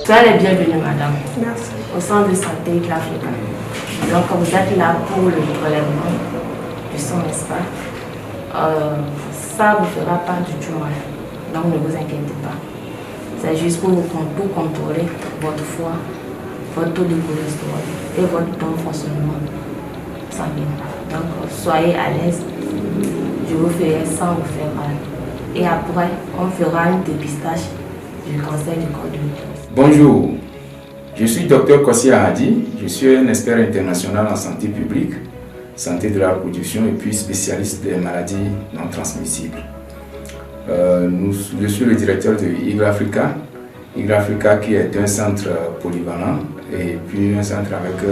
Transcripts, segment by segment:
Soyez les bienvenus, madame. Merci. Au centre de santé de l'Afrique. Donc, vous êtes là pour le prélèvement du sang, n'est-ce pas? Ça ne vous fera pas du tout mal. Donc, ne vous inquiétez pas. C'est juste pour contrôler votre foie, votre taux de cholestérol et votre bon fonctionnement sanguin. Donc, soyez à l'aise. Je vous ferai sans vous faire mal. Et après, on fera un dépistage du cancer du col de l'utérus. Bonjour, je suis Dr Kossi Ahadi. Je suis un expert international en santé publique, santé de la reproduction et puis spécialiste des maladies non transmissibles. Je suis le directeur de Eagle Africa. Eagle Africa qui est un centre polyvalent et puis un centre avec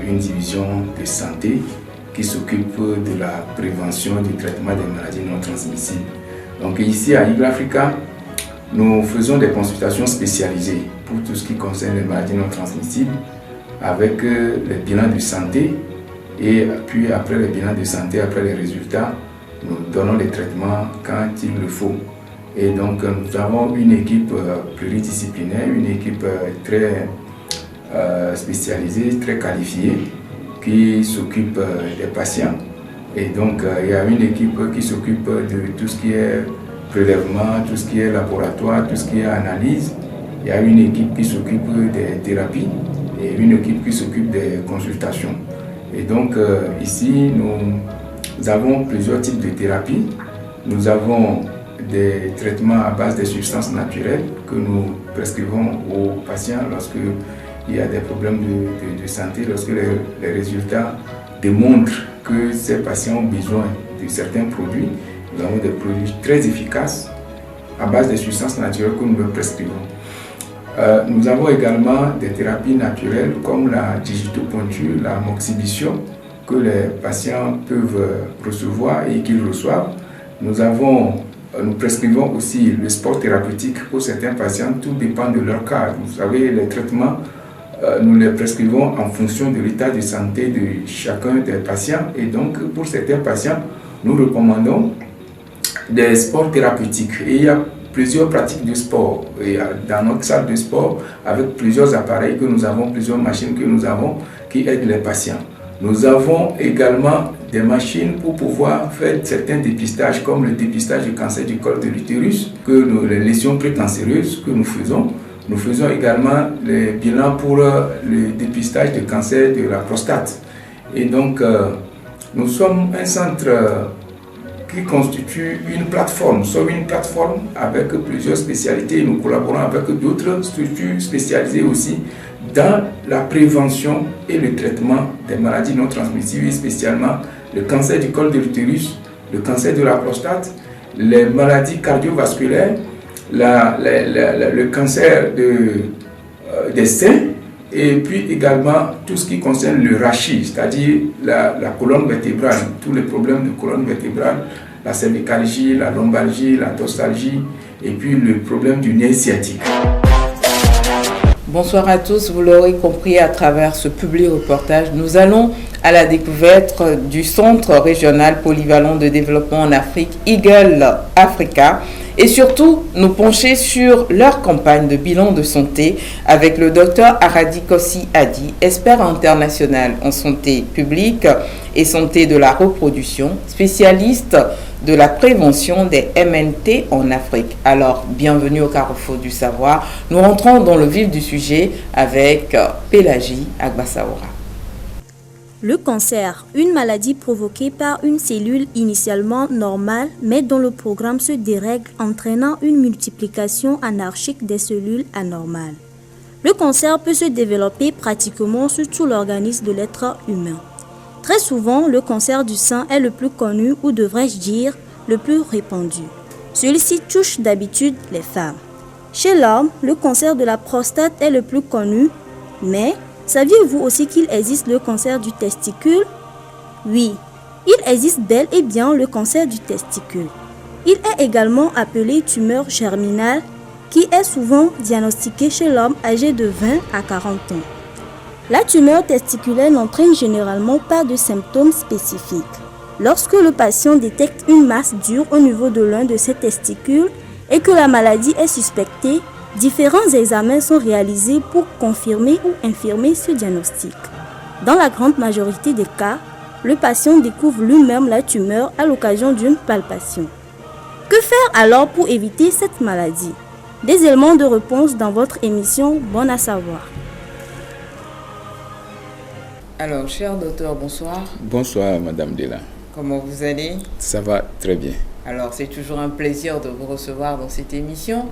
une division de santé qui s'occupe de la prévention et du traitement des maladies non transmissibles. Donc ici à Eagle Africa, nous faisons des consultations spécialisées pour tout ce qui concerne les maladies non transmissibles avec les bilans de santé et puis après les bilans de santé, après les résultats, nous donnons les traitements quand il le faut. Et donc nous avons une équipe pluridisciplinaire, une équipe très spécialisée, très qualifiée qui s'occupe des patients. Et donc il y a une équipe qui s'occupe de tout ce qui est prélèvement, tout ce qui est laboratoire, tout ce qui est analyse. Il y a une équipe qui s'occupe des thérapies et une équipe qui s'occupe des consultations. Et donc ici, nous avons plusieurs types de thérapies. Nous avons des traitements à base des substances naturelles que nous prescrivons aux patients lorsqu'il y a des problèmes de santé, lorsque les résultats démontrent que ces patients ont besoin de certains produits. Nous avons des produits très efficaces à base des substances naturelles que nous leur prescrivons. Nous avons également des thérapies naturelles comme la digitoponcture, la moxibustion que les patients peuvent recevoir et qu'ils reçoivent. Nous prescrivons aussi le sport thérapeutique pour certains patients, tout dépend de leur cas. Vous savez, les traitements, nous les prescrivons en fonction de l'état de santé de chacun des patients. Et donc, pour certains patients, nous recommandons des sports thérapeutiques. Et il y a plusieurs pratiques de sport. Et dans notre salle de sport, avec plusieurs appareils que nous avons, plusieurs machines que nous avons qui aident les patients. Nous avons également des machines pour pouvoir faire certains dépistages, comme le dépistage du cancer du col de l'utérus, les lésions précancéreuses que nous faisons. Nous faisons également les bilans pour le dépistage du cancer de la prostate. Et donc, nous sommes un centre qui constitue une plateforme. Nous sommes une plateforme avec plusieurs spécialités. Nous collaborons avec d'autres structures spécialisées aussi dans la prévention et le traitement des maladies non transmissibles, spécialement le cancer du col de l'utérus, le cancer de la prostate, les maladies cardiovasculaires, le cancer des seins, et puis également tout ce qui concerne le rachis, c'est-à-dire la colonne vertébrale, tous les problèmes de colonne vertébrale, la cervicalgie, la lombalgie, la dostalgie, et puis le problème du nerf sciatique. Bonsoir à tous, vous l'aurez compris à travers ce public reportage, nous allons à la découverte du Centre régional polyvalent de développement en Afrique, Eagle Africa, et surtout nous pencher sur leur campagne de bilan de santé avec le Dr Ahadi Kossi Ahadi, expert international en santé publique et santé de la reproduction, spécialiste de la prévention des MNT en Afrique. Alors, bienvenue au Carrefour du Savoir. Nous rentrons dans le vif du sujet avec Pélagie Agbasaoura. Le cancer, une maladie provoquée par une cellule initialement normale, mais dont le programme se dérègle, entraînant une multiplication anarchique des cellules anormales. Le cancer peut se développer pratiquement sur tout l'organisme de l'être humain. Très souvent, le cancer du sein est le plus connu, ou devrais-je dire, le plus répandu. Celui-ci touche d'habitude les femmes. Chez l'homme, le cancer de la prostate est le plus connu, mais saviez-vous aussi qu'il existe le cancer du testicule? Oui, il existe bel et bien le cancer du testicule. Il est également appelé tumeur germinale, qui est souvent diagnostiquée chez l'homme âgé de 20 à 40 ans. La tumeur testiculaire n'entraîne généralement pas de symptômes spécifiques. Lorsque le patient détecte une masse dure au niveau de l'un de ses testicules et que la maladie est suspectée, Différents examens sont réalisés pour confirmer ou infirmer ce diagnostic. Dans la grande majorité des cas, le patient découvre lui-même la tumeur à l'occasion d'une palpation. Que faire alors pour éviter cette maladie? Des éléments de réponse dans votre émission Bonne à savoir. Alors, cher docteur, bonsoir. Bonsoir, Madame Dela. Comment vous allez? Ça va très bien. Alors, c'est toujours un plaisir de vous recevoir dans cette émission.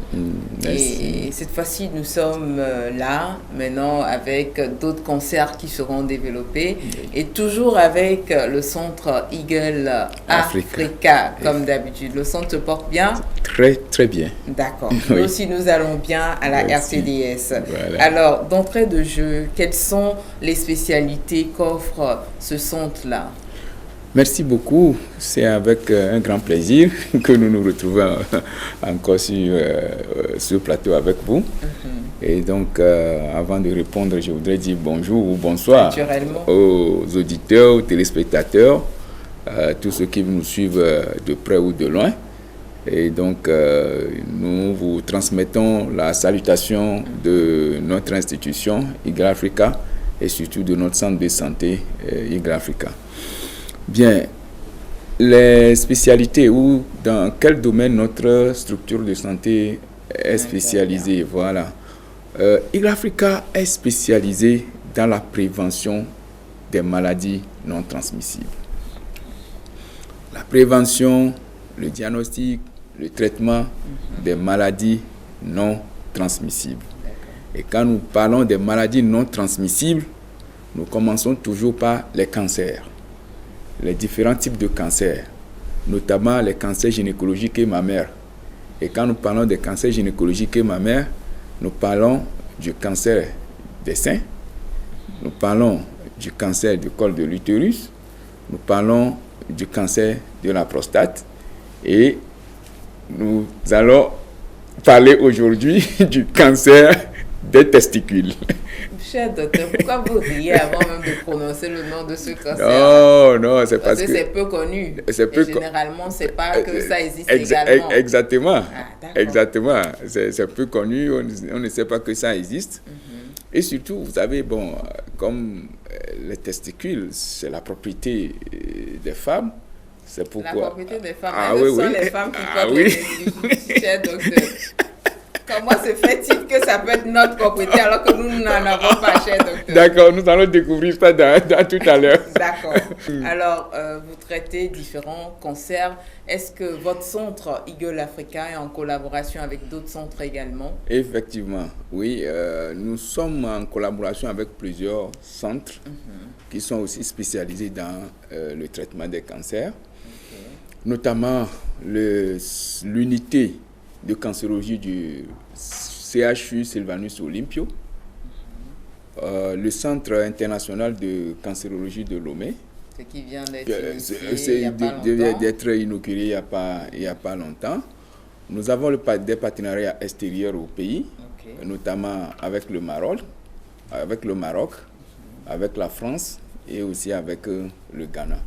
Merci. Et cette fois-ci, nous sommes là, maintenant, avec d'autres concerts qui seront développés. Et toujours avec le centre Eagle Africa, comme d'habitude. Le centre se porte bien? Très, très bien. D'accord. Oui. Nous aussi, nous allons bien à la Merci. RCDS. Voilà. Alors, d'entrée de jeu, quelles sont les spécialités qu'offre ce centre-là? Merci beaucoup. C'est avec un grand plaisir que nous nous retrouvons encore sur ce plateau avec vous. Et donc, avant de répondre, je voudrais dire bonjour ou bonsoir Naturellement. aux auditeurs, aux téléspectateurs, tous ceux qui nous suivent de près ou de loin. Et donc, nous vous transmettons la salutation de notre institution, Eagle Africa, et surtout de notre centre de santé, Eagle Africa. Bien, les spécialités ou dans quel domaine notre structure de santé est spécialisée, voilà. Eagle Africa est spécialisée dans la prévention des maladies non transmissibles. La prévention, le diagnostic, le traitement des maladies non transmissibles. Et quand nous parlons des maladies non transmissibles, nous commençons toujours par les cancers. Les différents types de cancers, notamment les cancers gynécologiques et mammaires. Et quand nous parlons des cancers gynécologiques et mammaires, nous parlons du cancer des seins, nous parlons du cancer du col de l'utérus, nous parlons du cancer de la prostate et nous allons parler aujourd'hui du cancer des testicules. Cher docteur, pourquoi vous riez avant même de prononcer le nom de ce cancer? Non, c'est parce que c'est peu connu. C'est peu généralement, c'est pas que ça existe également. Exactement. Ah, exactement. C'est peu connu, on ne sait pas que ça existe. Et surtout, vous savez, bon, comme les testicules, c'est la propriété des femmes. C'est pourquoi... La propriété des femmes. Ah, ce oui, sont oui. les femmes qui portent les testicules, cher docteur. Comment se fait-il que ça peut être notre propriété alors que nous n'en avons pas, cher docteur? D'accord, nous allons découvrir ça dans tout à l'heure. D'accord. Alors, vous traitez différents cancers. Est-ce que votre centre Eagle Africa est en collaboration avec d'autres centres également? Effectivement, oui. Nous sommes en collaboration avec plusieurs centres qui sont aussi spécialisés dans le traitement des cancers, notamment l'unité de cancérologie du CHU Sylvanus Olympio, le Centre international de cancérologie de Lomé, Ce qui vient d'être inauguré il n'y a pas longtemps. Nous avons des partenariats extérieurs au pays, notamment avec le Maroc, avec la France et aussi avec le Ghana.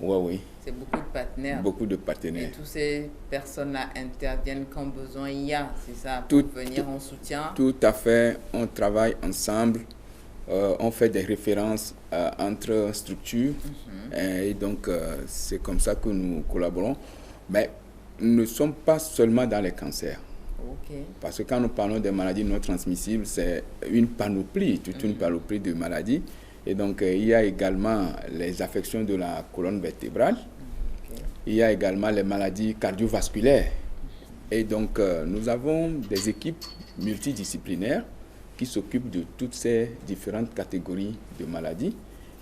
Oui. C'est beaucoup de partenaires. Beaucoup de partenaires. Et toutes ces personnes-là interviennent quand besoin il y a, c'est ça, pour venir en soutien? Tout à fait. On travaille ensemble. On fait des références entre structures. Et donc, c'est comme ça que nous collaborons. Mais nous ne sommes pas seulement dans les cancers. Parce que quand nous parlons des maladies non transmissibles, c'est une panoplie, toute une panoplie de maladies. Et donc, il y a également les affections de la colonne vertébrale. Il y a également les maladies cardiovasculaires. Et donc, nous avons des équipes multidisciplinaires qui s'occupent de toutes ces différentes catégories de maladies.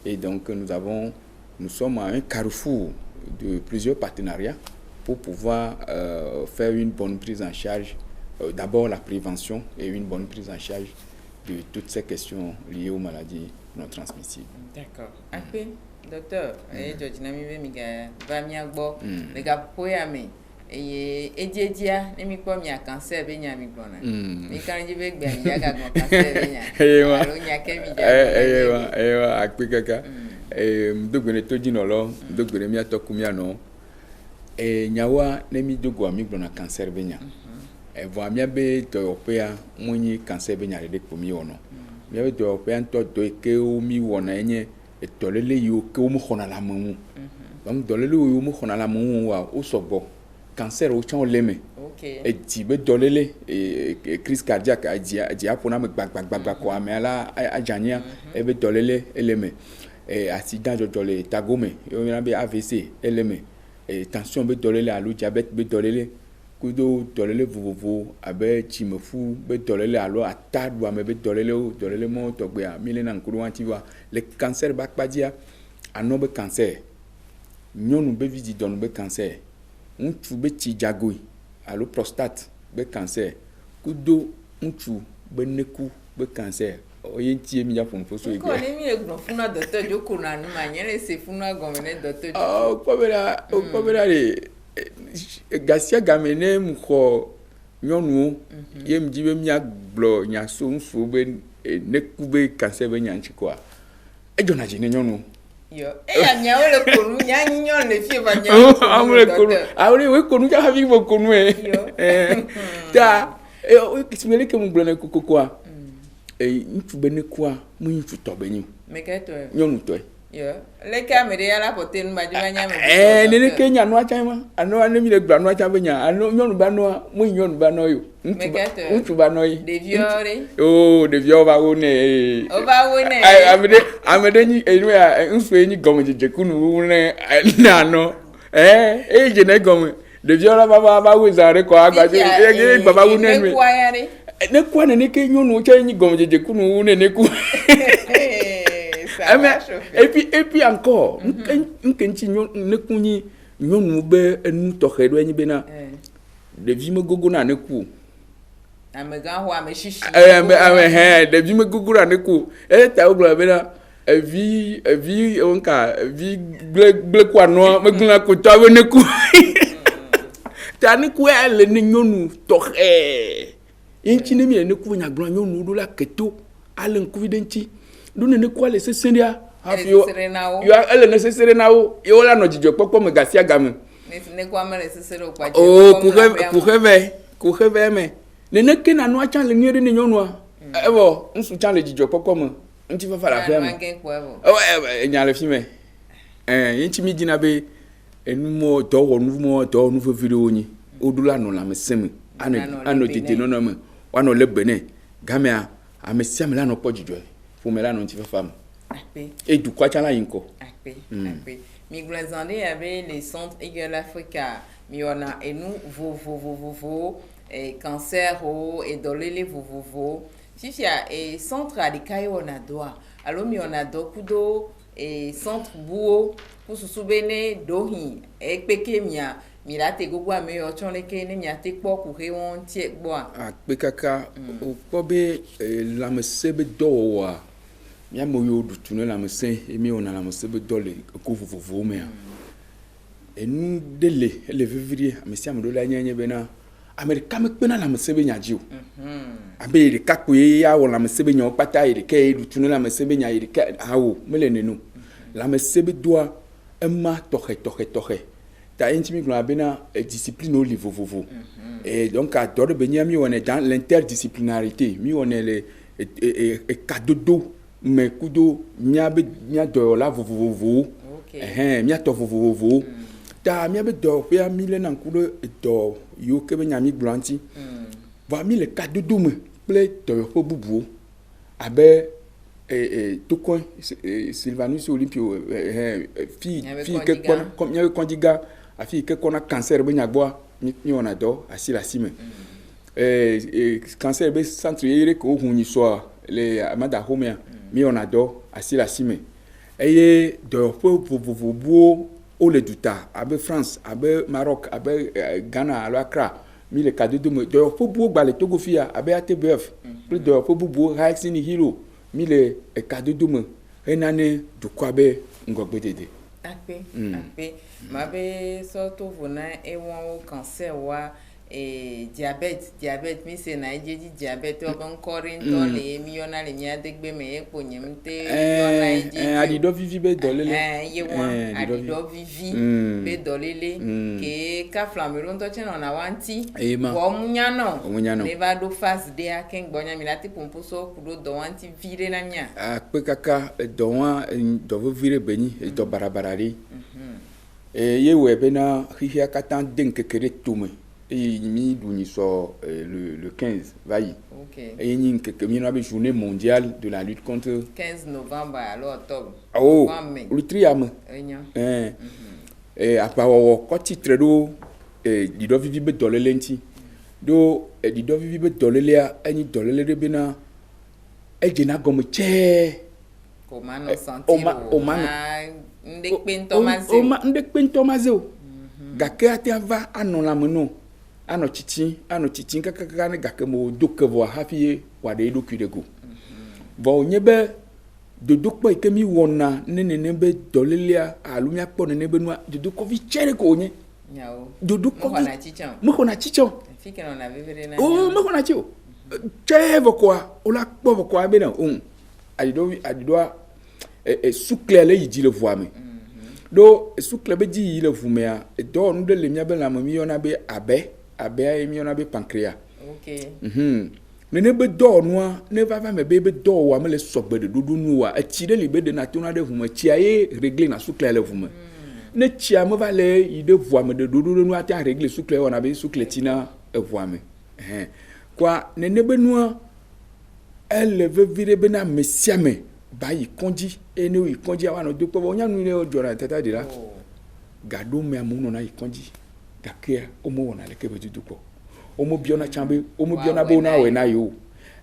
Et donc, nous sommes à un carrefour de plusieurs partenariats pour pouvoir faire une bonne prise en charge, d'abord la prévention et une bonne prise en charge de toutes ces questions liées aux maladies non transmissibles. D'accord. Après, docteur, Georgina va m'y avoir les gars pour y aller. Et dia nemi kwa mi cancer be nya mi bona mi kan ji be gbe mi ya ga cancer be nya alo nya ke mi ja ewa akpekaka mdogbene to jino lo mdogbene mi atoku mi ano nyawa nemi dogo mi bona cancer be nya Voilà, miabe doyopea muni cancer be nyare de komi ono. Miabe doyopea nto doike o mi wona enye etolele yo ke o mo khona la mu. Donc dolele yo mo khona la mu wa o sobo. Cancer o chan leme. OK. Et ti be dolele crise cardiaque a pona me gbagba ko amela ajania e be dolele eleme. Accident jole tagome yo na be AVC eleme. Tension be dolele alu diabète be dolele kudo dolele vovovo abe chimefu be dolele alo atadu ame be dolele mo togbe a milena nkuru antiwa le cancer bakpadia ano be cancer nyonu be vidi donu be cancer untu be tijagoi alo prostate be cancer kudo untu be neku be cancer oye ntie mi ja fon foso igbe ko ni mi egun funa docteur joko na nu ma nyere se funa gomene docteur kobera le gasia gamene mko nyonu ye mjibe mia glo nya so nfu be neku be cancer be nya nchikwa ejona jine nyonu yo ya nyawo le konu nya nyon le fie ba nya amule konu awle we konu ja havi bo konu ta o kismele ke mu blona kokokwa ntu be nekwa mu ntu to be nyu meketo nyonu to yo le camera ya la pote nu majuma nya me ne Kenya no acha ma ano ane mi le gba no acha be nya ano nyonu ba no mu nyonu ba no yo ntu ba no yi de viore de viore ba wo ne amede ni enu ya nfu enyi gomo jeje kunu wo ne na no je ne gomo de viore ba wo zare ko agbaje baba wo ne nu ne kwa ne ke nyonu cha enyi gomo jeje kunu wo ne ku et puis encore nkenchi ne kunyi nyonu be enu toxe do enyi bena de vi me gogo na ne ku amega ho ameshishi de vi me gogo na ne ku ta oglo bena vi onka vi ble kwa no me guna ko ta we ne ku ta ne ku ele ne nyonu toxe inchi ne mi ne ku nya glo nyonu do la keto alen ku videnchi dune ne kwa le sesendia afio yo ele necessaire na o yo la no jijo popo me gasia game ne kwa me necessaire o kwa ku reve me ne ke na no acha le nyere ne nyonua ebo nsu cha le jijo popo me nti fa la fe me nya le fi me yinchi mi jina be enu mo do nu fo video ni odula no la me semi ano dede no no me wa no le bene game a amesia me la no po jijo pour me là non tu fais femme et du quoi tu as là inco mi glazandé avait les centres Eagle Africa mi on a et nous et cancer et dolele si et centre adikai on a doa alors mi on a dokudo et centre buo pour se souvenir dohi et peke mia mi la te gogo ame yo chonle ke ne mia te kpo ku he won tie gbo a pe kaka o po be la me sebe do wa ya mo yo du tunu la me se emi ona la me sebe do le ko vovovo me e nu dele ele février me sia me do la nyenye be na america me pe na la me sebe nya ji o abe ire kapo ya wo la me sebe nya o pata ire ke du tunu la me sebe nya ire ka awo me le nenu la me sebe doa ema toxe ta intimi glo abena discipline au niveau vovo et donc à dore benya mi on est dans l'interdisciplinarité mi on est le kadodo me kudo nya do la vovo nya to vovo ta mi be do pe mi le nan kudo do yo ke benya mi glanti va mi le kadodo me ple to ho bubu abe tout coin Sylvanus Olympio fille que comme nya kondiga afi ke kona cancer be nyagboa mi ona do asila sime cancer be centre yere ko hunni so le amada homia mi ona do asila sime eye do vovovo o le duta abe France abe Maroc abe Ghana alo Accra mi le cadeau de do buo gba le Togo fia abe ATBF plus de buo Rising Hero mi le cadeau de me enane du kwa be ngogbe dede akpe mabe soto vona e won cancer wa et diabète mi c'est na ejeji diabète o bon korinto le mi yona le mi adegbe me e ponyemte yona ejeji adido vivi be dolele ye won adido vivi be dolele ke ka flameron to chen ona wanti wo munya no ne va do face de aken gbonya mi lati pomposo kudo do wanti vire na mia pe kaka do wan do vire beni do barabarari ye we be na hihia katan den kekere tume mi duni so le 15 vai et ni que mi na be journée mondiale de la lutte contre 15 novembre alors octobre le triam et apa wo ko titre do di do vivi be dolele nti do di do vivi be dolele a ani dolele de bena e jena gomo che ko mano sentiro o man ndekpe ntomazeo gake atiava anola meno ano chichi kaka ne gake mo dokevo hafi wa de do kudego bo nyebe dodokpo ikemi wona nene be dolelia alumia kpo nene be no dodoko vi chere ko nye nyao dodoko mo na chichon fike na vivere na mo na chicho chevo kwa ola kpo kwa be na adido soukle le yidi le voix me do soukle be di le vume a do nu de le mia be la mi yona be abe mi yona be pancréas ne be do no ne va me be do wa me le sogbe de dudu nu wa ti de libe de na tona de vume ti aye régler na soukle le vume ne ti am va le yide voix me de dudu nu ati régler soukle wona be soukle tina voix me quoi ne be nu elle veut virer be na mesiame bayi konji ene wi konji awano do po nya nu ne o jora tata dira gado me amuno na ikonji gakia omo wona le kebe du po omo biona chambe omo biona bo na we na yo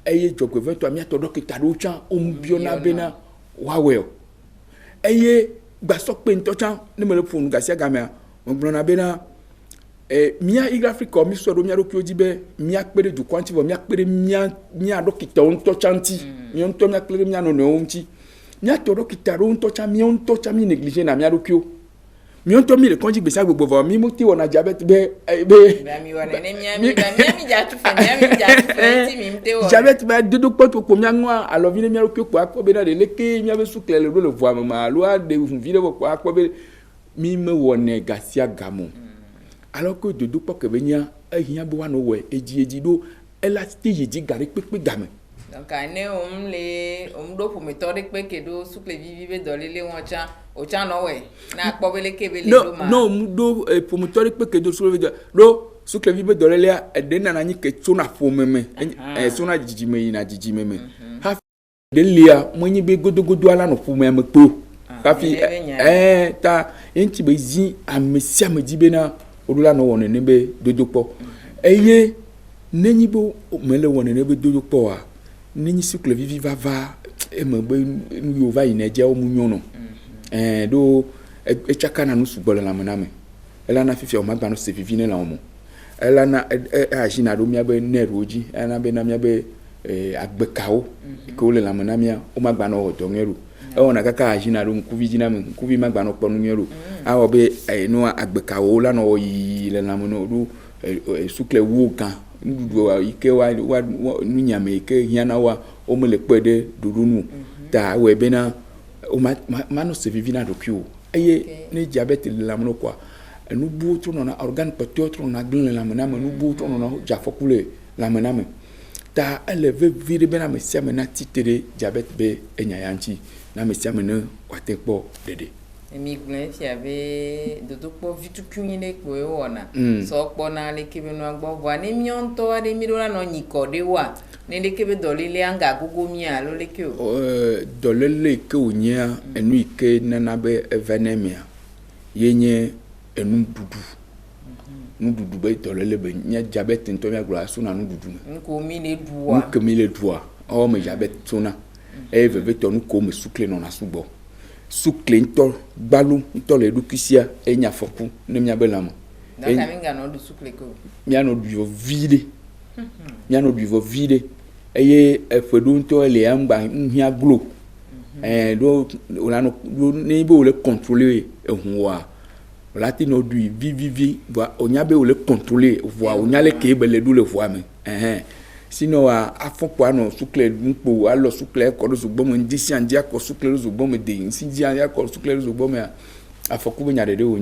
eye jogwe 20 mi to dokita do chan omo biona bena wawe eye gba so pe nto chan ne me le fonu gasia gamea omo biona bena mia Africa mi so do mi aroki ojibe mi akpere du kwanti bo mi akpere mi adokita on to chanti mi on to mi akpere mi ano no onti mi atoro kitaro on to cha mi négliger na mi aroki o mi on to mi le konji gbesa gbogbo vo mi mo ti wona diabete be mi wona ne mi ja tu fe ti mi mte wo diabete be dedo poto ko mi anwa alo vi ne mi aroki ko akpo be na de leke mi abe soukle le le voix ma lo a de vi ko akpo be mi me wona gasia gamo alors que de do pas que venia ehia bo wa no we eji do elasti yiji gari pepe game donc ane do pour méthode pe ke do soukle vivi dolele won cha o cha no we na po bele ke bele do ma no do pour méthode pe ke do soukle vivi dolele e de na nyi ke tuna fo meme sona jiji meme ha de lia mo nyi be godogodo ala no fo meme po kafi ta enti be zi amesia me dibe na odula no wona ne be dodokpo eye nenyi bo mele wona ne be dodokpo a nenyi soukle vivi va e me be nu yo va ineje o munyo no do e chaka na no sugbole la mename ela na fifi o magba no se vivi ne la omo ela na ajina do mia be neroji ela be na mia be agbekao ko le la mename o magba no do ngeru ona kaka ajina do nkuvi jina me nkuvi magba no ponu ngeru awo be no agbekawo la no yi le na mo do soukle wo kan ndudu ike wa nunyame ike hiana wa o me le pede dudunu ta we be na o ma no se vivi na dokio eye ne diabete la mo kwa nu bu tro no na organe peut-être na glin la mena nu bu tro no na jafokule la mena me ta elle veut vire be na me sia me na titere diabete be enyayanchi na me sia me ne kwatepo dede emi glen fi ave dodokpo vitu kunyine ko e wona so po na le kebe no agbo bo ani mi on to ade mi do na no nyiko de wa ne le kebe dolele anga gogo mi a lo le ke o dolele ke onya enu ike na be evenemia yenye enu dudu nu dudu be dolele be nya diabete nto mi agro aso na nu dudu nko mi le duwa o me diabete tona e veve to nu ko me soukle no na subo soukle nto gbalu nto le dukisia enya foku ne mia belamo donc aminga no du soukle ko mia no du vide eye efedu nto le amba nhia glo do ona no ne bo le contrôler ehunwa Là, tu n'as du vivi, on y a le contrôler, on y a les québés, les doux le voix, mais. Sinon, à fond, quoi, non, sous clé, pour alors sous clé, quand nous avons un d'ici, un dia, quand sous clé, nous avons des si dia, quand sous clé, nous avons à faut qu'on y a des deux, on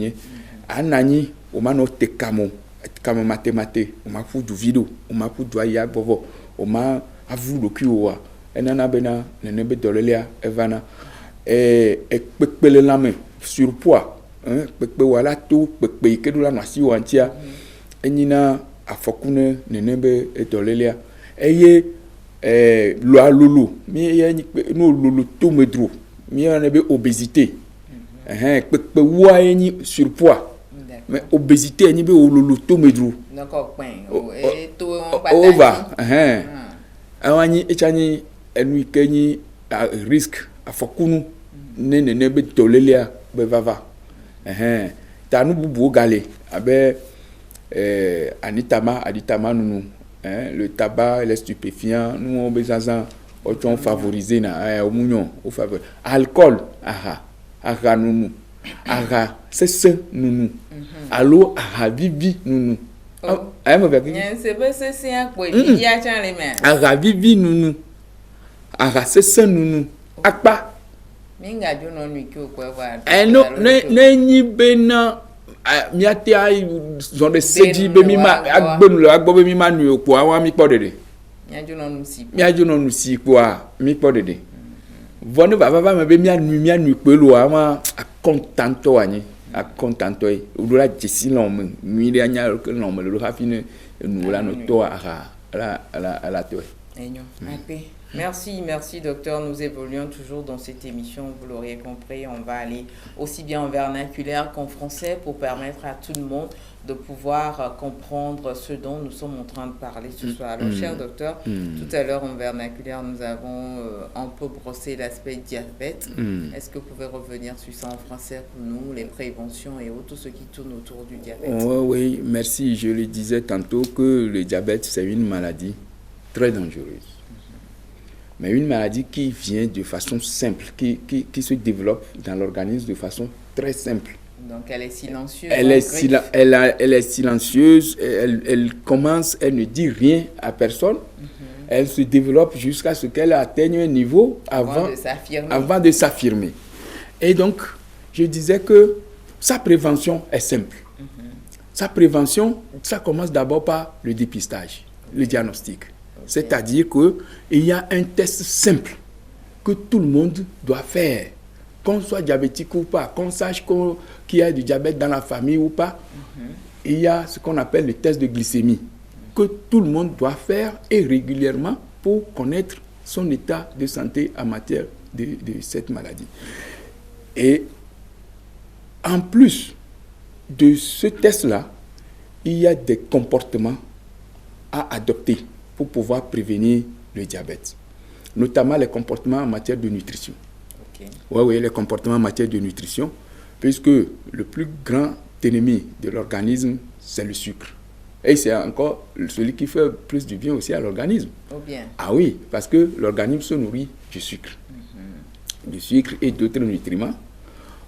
nani, on m'a noté camo, camo mathématique, on m'a foutu du vidéo, on m'a foutu du ya, bobo, on m'a avoué le cul, et nana bena, le nebe de l'elia, evana, et pekpele la main, surpoids, pekpe wala tout, pekpe que nous la nasi ou antia, et nina, à faut qu'on ne nebe de l'elia. Eye lo lulu mi ye no lulu to medro mi y a une obésité pe wa ni surpoids mais obésité ni be lulu to medro d'accord pain et to on va awani echani enu kenyi risque afokunu ne be tolelia be vava tanu bubu galé abe aditama nunu le tabac, les stupéfiants, nous on besoin on favoriser na au mignon, au faveur. Alcool, nous. C'est ça nous. Allo vivi nous. C'est un quoi, il y a tiens les mains. Vivi nous. C'est ça nous. Akpa. Minga jo non lui que quoi voir. Non, ni bena miate ay zon de sedi be mi ma agbenu le agbo be mi ma nu opo awa mi podede mi ajo no nu si kwa mi podede vonu baba me be mi anu pelu ama akontanto ani akontanto e odura jesi lo me mi le anya lo me lo hafine nu la no to la to enyo ape. Merci docteur. Nous évoluons toujours dans cette émission, vous l'auriez compris, on va aller aussi bien en vernaculaire qu'en français pour permettre à tout le monde de pouvoir comprendre ce dont nous sommes en train de parler ce soir. Alors, cher docteur, tout à l'heure en vernaculaire, nous avons un peu brossé l'aspect diabète. Est-ce que vous pouvez revenir sur ça en français pour nous, les préventions et tout ce qui tourne autour du diabète? Oui, merci. Je le disais tantôt que le diabète, c'est une maladie très dangereuse. Mais une maladie qui vient de façon simple, qui se développe dans l'organisme de façon très simple. Donc elle est silencieuse. Elle est silencieuse, elle commence, elle ne dit rien à personne. Elle se développe jusqu'à ce qu'elle atteigne un niveau avant de s'affirmer. Et donc, je disais que sa prévention est simple. Sa prévention, ça commence d'abord par le dépistage, le diagnostic. C'est-à-dire qu'il y a un test simple que tout le monde doit faire. Qu'on soit diabétique ou pas, qu'on sache qu'il y a du diabète dans la famille ou pas, il y a ce qu'on appelle le test de glycémie que tout le monde doit faire et régulièrement pour connaître son état de santé en matière de cette maladie. Et en plus de ce test-là, il y a des comportements à adopter pour pouvoir prévenir le diabète, notamment les comportements en matière de nutrition. Oui, les comportements en matière de nutrition, puisque le plus grand ennemi de l'organisme, c'est le sucre. Et c'est encore celui qui fait plus du bien aussi à l'organisme. Ah oui, parce que l'organisme se nourrit du sucre. Du sucre et d'autres nutriments,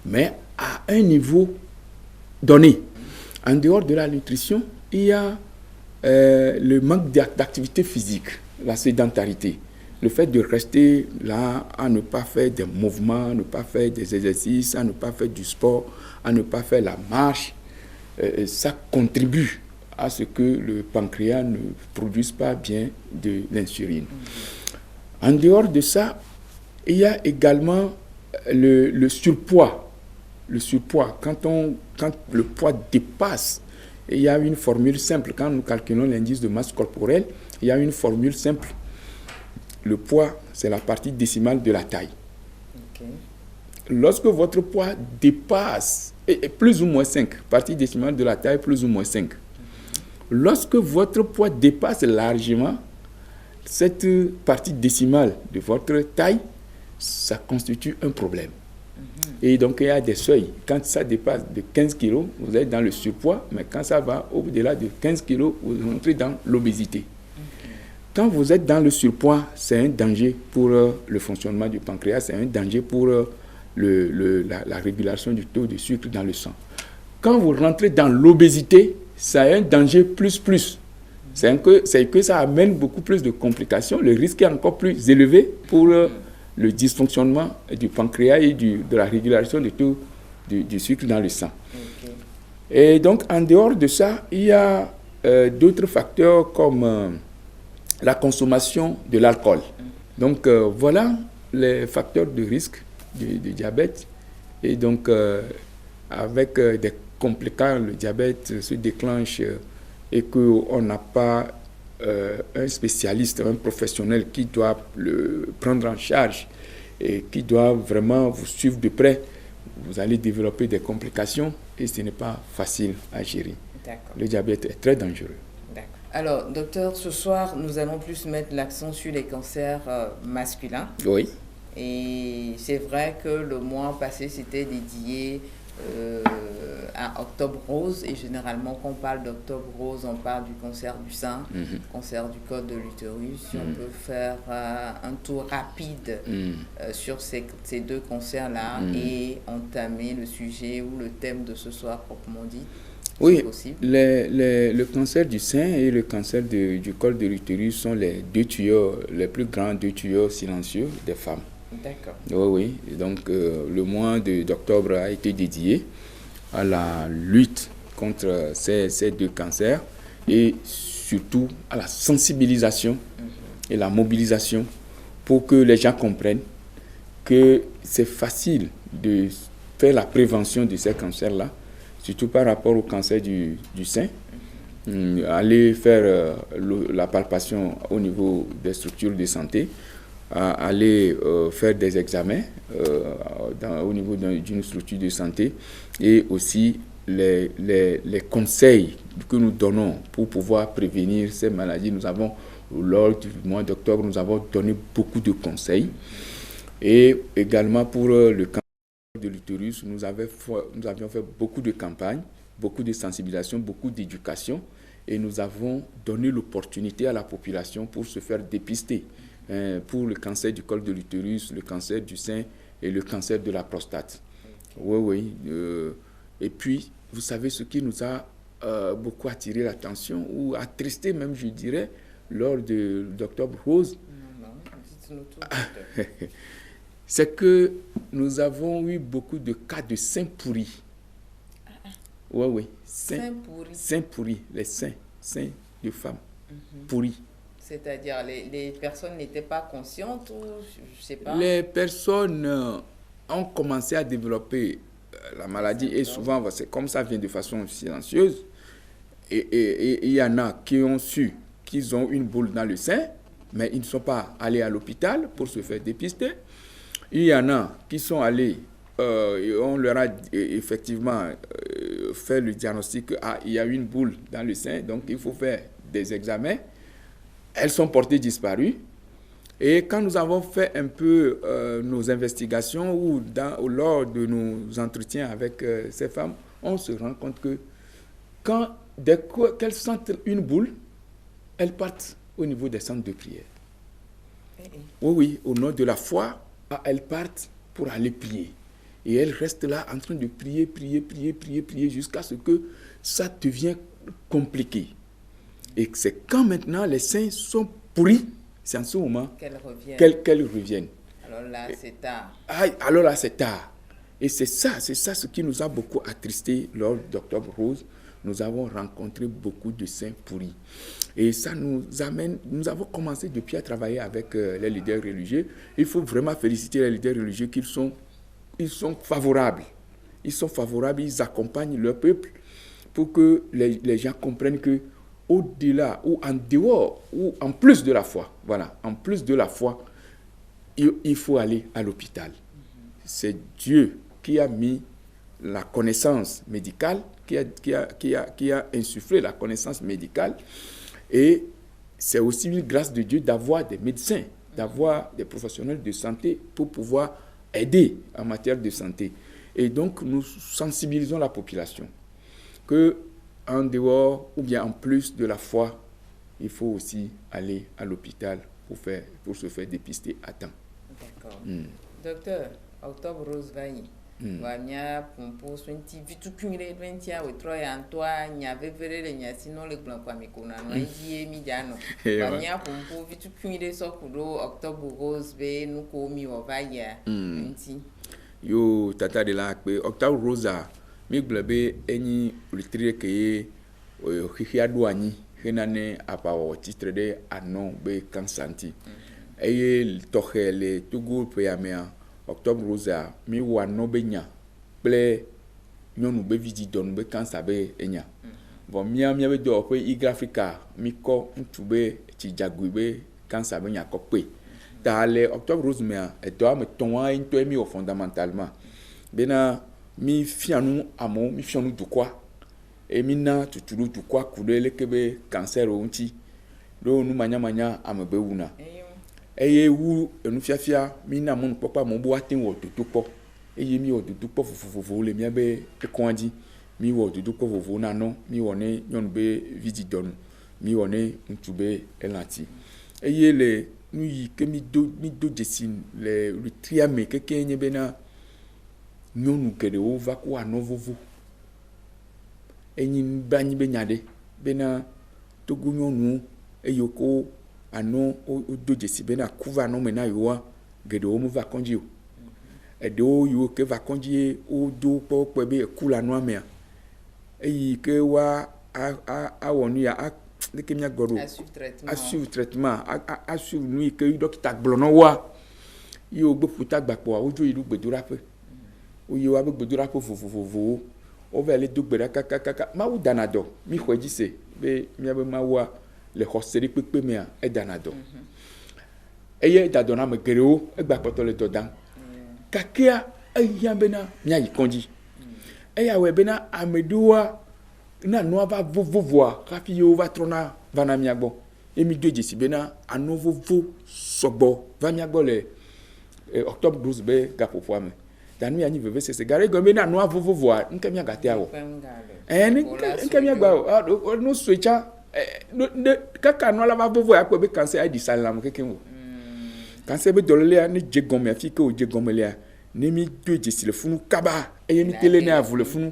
mais à un niveau donné. En dehors de la nutrition, il y a le manque d'activité physique, la sédentarité, le fait de rester là, à ne pas faire des mouvements, à ne pas faire des exercices, à ne pas faire du sport, à ne pas faire la marche, ça contribue à ce que le pancréas ne produise pas bien de l'insuline. En dehors de ça, il y a également le surpoids. Le surpoids, quand le poids dépasse, il y a une formule simple. Quand nous calculons l'indice de masse corporelle, il y a une formule simple. Le poids, c'est la partie décimale de la taille. Lorsque votre poids dépasse, plus ou moins 5, partie décimale de la taille, plus ou moins 5. Lorsque votre poids dépasse largement cette partie décimale de votre taille, ça constitue un problème. Et donc, il y a des seuils. Quand ça dépasse de 15 kg, vous êtes dans le surpoids, mais quand ça va au-delà de 15 kg, vous entrez dans l'obésité. Quand vous êtes dans le surpoids, c'est un danger pour le fonctionnement du pancréas, c'est un danger pour la régulation du taux de sucre dans le sang. quand vous rentrez dans l'obésité, ça a un danger plus. C'est que ça amène beaucoup plus de complications. Le risque est encore plus élevé pour le dysfonctionnement du pancréas et de la régulation du taux du sucre dans le sang. Okay. Et donc, en dehors de ça, il y a d'autres facteurs comme la consommation de l'alcool. Donc, voilà les facteurs de risque du diabète. Et donc, avec des complications, le diabète se déclenche et qu'on n'a pas un spécialiste, un professionnel qui doit le prendre en charge et qui doit vraiment vous suivre de près, vous allez développer des complications et ce n'est pas facile à gérer. D'accord. Le diabète est très dangereux. D'accord. Alors, docteur, ce soir, nous allons plus mettre l'accent sur les cancers masculins. Oui. Et c'est vrai que le mois passé, c'était dédié à Octobre Rose. Et généralement, quand on parle d'Octobre Rose, on parle du cancer du sein, cancer du col de l'utérus. Si on peut faire un tour rapide sur ces deux cancers-là et entamer le sujet ou le thème de ce soir proprement dit. Oui, le cancer du sein et le cancer du col de l'utérus sont les plus grands deux tueurs silencieux des femmes. D'accord. Oui. Et donc, le mois d'octobre a été dédié à la lutte contre ces deux cancers et surtout à la sensibilisation et la mobilisation pour que les gens comprennent que c'est facile de faire la prévention de ces cancers-là, surtout par rapport au cancer du sein. Aller faire la palpation au niveau des structures de santé, aller faire des examens au niveau d'une structure de santé et aussi les conseils que nous donnons pour pouvoir prévenir ces maladies. Nous avons, lors du mois d'octobre, nous avons donné beaucoup de conseils. Et également pour le cancer de l'utérus, nous avions fait beaucoup de campagnes, beaucoup de sensibilisation, beaucoup d'éducation et nous avons donné l'opportunité à la population pour se faire dépister pour le cancer du col de l'utérus, le cancer du sein et le cancer de la prostate. Oui. Et puis, vous savez ce qui nous a beaucoup attiré l'attention ou attristé même, je dirais, lors d'Octobre Rose. C'est que nous avons eu beaucoup de cas de seins pourris. Oui. Seins pourris, les seins de femmes pourris. C'est-à-dire, les personnes n'étaient pas conscientes ou je ne sais pas. Les personnes ont commencé à développer la maladie et souvent, c'est comme ça vient de façon silencieuse. Et il y en a qui ont su qu'ils ont une boule dans le sein, mais ils ne sont pas allés à l'hôpital pour se faire dépister. Il y en a qui sont allés, on leur a effectivement fait le diagnostic qu'il y a une boule dans le sein, donc il faut faire des examens. Elles sont portées disparues. Et quand nous avons fait un peu nos investigations ou lors de nos entretiens avec ces femmes, on se rend compte que dès qu'elles sentent une boule, elles partent au niveau des centres de prière. Oui, au nom de la foi, elles partent pour aller prier. Et elles restent là en train de prier jusqu'à ce que ça devienne compliqué. Et c'est quand maintenant les seins sont pourris, c'est en ce moment qu'elles reviennent. Alors là, c'est tard. Alors là, c'est tard. Et c'est ça ce qui nous a beaucoup attristé lors d'Octobre Rose. Nous avons rencontré beaucoup de seins pourris. Et ça nous avons commencé depuis à travailler avec les leaders religieux. Il faut vraiment féliciter les leaders religieux ils sont favorables. Ils sont favorables, ils accompagnent leur peuple pour que les gens comprennent que au-delà ou en dehors ou en plus de la foi, il faut aller à l'hôpital. C'est Dieu qui a mis la connaissance médicale, qui a insufflé la connaissance médicale. Et c'est aussi une grâce de Dieu d'avoir des médecins, d'avoir des professionnels de santé pour pouvoir aider en matière de santé. Et donc, nous sensibilisons la population que en dehors ou bien en plus de la foi, il faut aussi aller à l'hôpital pour se faire dépister à temps. D'accord. Docteur, Octobre Rose Vailly, wa mia pompo swenti vitu kumire venti a wetro ya ntoa nya vevere le nya sino le plan kwa mikona no yi mi jano wa mia pompo vitu kumire so kudo octobre rose be nu ko mi o va ya nti yo tata de la pe octobre rose mi globe eni retire ke o khia douani henane apa o titre de anon be kansanti eye tokhele tugu pe ya mea octobre rose mi wa no be nya ple nyonu be vididon be kansa be enya bon mia be do pe Africa mi ko ntube ti jagui be kansa be nya ko pe ta le octobre rose mea e do am ton wa into mi o fondamentalement bena mi fianu amo mi fianu du quoi et mina tutulu du quoi kudele kebe cancer onti do nu manya amebe wuna eye wu enu fiafia mina mon papa mo bo atin wo tutu po eye mi wo tutu po fufufu le mi be ekonji mi wo tutu po fufu na no mi wo ne nyonu be vididonu mi wo ne ntube elanti eye le nu yi ke mi do jesin le ritriame keke nye bena nyonu kede o va ko anovovo enyi banyi be nyade bena togu nyonu eyoko ano o doje si bena kuva no mena yoa gede o mu va konji o edo yo ke va konji o do po be kula no amea eyi ke wa a wonu ya de ke mia godo a suivre traitement a suivre nu ke docteur gblono wa yo gbe futa gbapò ojo ilu gbedura pe o yo wa gbedura pe fofofovo o va le dugbera kaka ma u danado mi khoji se be mi be ma wa le khoseri pepe mea e danado eye dadona me gereo e gba poto le dodan kakia eya bena mi ayi konji eya we bena amedua na no va vovovoa kafi yo va trona vana mi agbo emi doje si bena anovovo sogbo va mi agbo le octobre 12 be gapofo ame danu ya ni veve se gare go bena no vovovoa nke mi agate awo nke mi agba no switcha kaka no la va vovo ya ko be cancer ai di salam keke wo cancer be dolele ni jegon me afike o jegon me le ni mi doje si le funu kaba eye mi tele ne avu le funu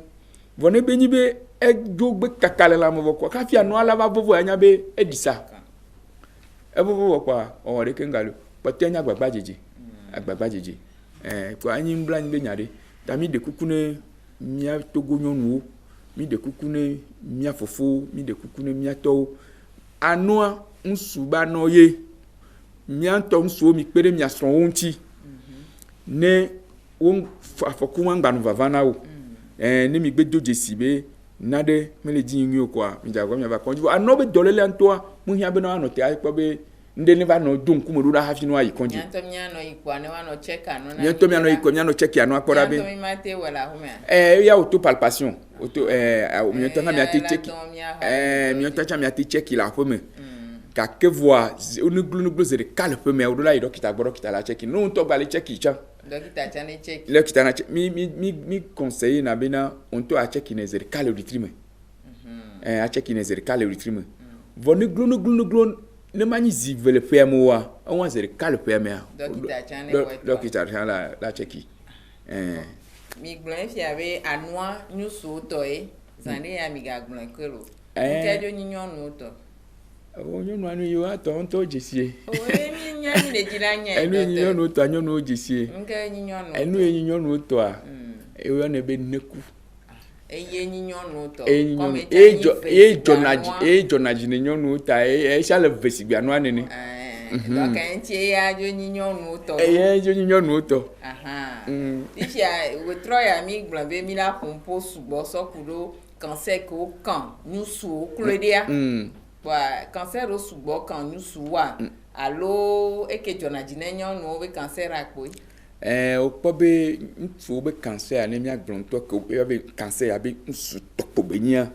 vone be ni be e jo be kakale la mo ko ka fi anu ala va vovo anya be e di sa e vovo kwa o re ke ngalo pati anya gbagba jeje ko anyi mbla ni be nyade ta mi de kukune mia togo nyonu mi de kukune mia fofo mi de kukune mia to anua nsuba no ye mia to nsuo mi pere mia son wonti ne won afoku wan gbanu vavana o ni mi gbedo jesibe nade mele ji yin kwa mi jago mi ba konji anobe dolele antoa mu hia be no anote ai ko be nde ne va no dun kumo do hafi no ayi konji nto mi ano ikwa ne wa no check anu na nto mi ano ikwa mi ano check anu akora be nto mi mate wala home ya auto palpation auto mi nto na mi ati check mi nto cha mi ati check la home ka ke voix onuglu zere calpe me odola i dokita gboro kita la check no nto gba le check cha dokita cha ne check le kita na check mi conseiller na bena onto a check ne zere cal retrime a check ne zere cal retrime vonu glu ne mani zivele pemo wa on zere cal pemo dokita cha la check mi gblon fi ave anua nyusu to zande ya mi ga gblon kero nkedo nyonyonu to onyo anu yo ato nto jesie emi nyani le jiranya enu enyo no to anyo no jesie nke nyonyonu enu enyo no to a ewo na be neku eye nyonyonu to come jonaji ne nyonu ta shall vesi anu anene donc entie ya jo nyonyonu to jo nyonyonu to ifia we troya mi gblombe mi la pompo sugbo sokuro cancer ko kan nusu klodia cancer o sugbo kan nusu wa alo ekejona jinenyo no we cancer apo o pobe ntu be cancer ani mi agbon to ko be cancer abi nsu topo benya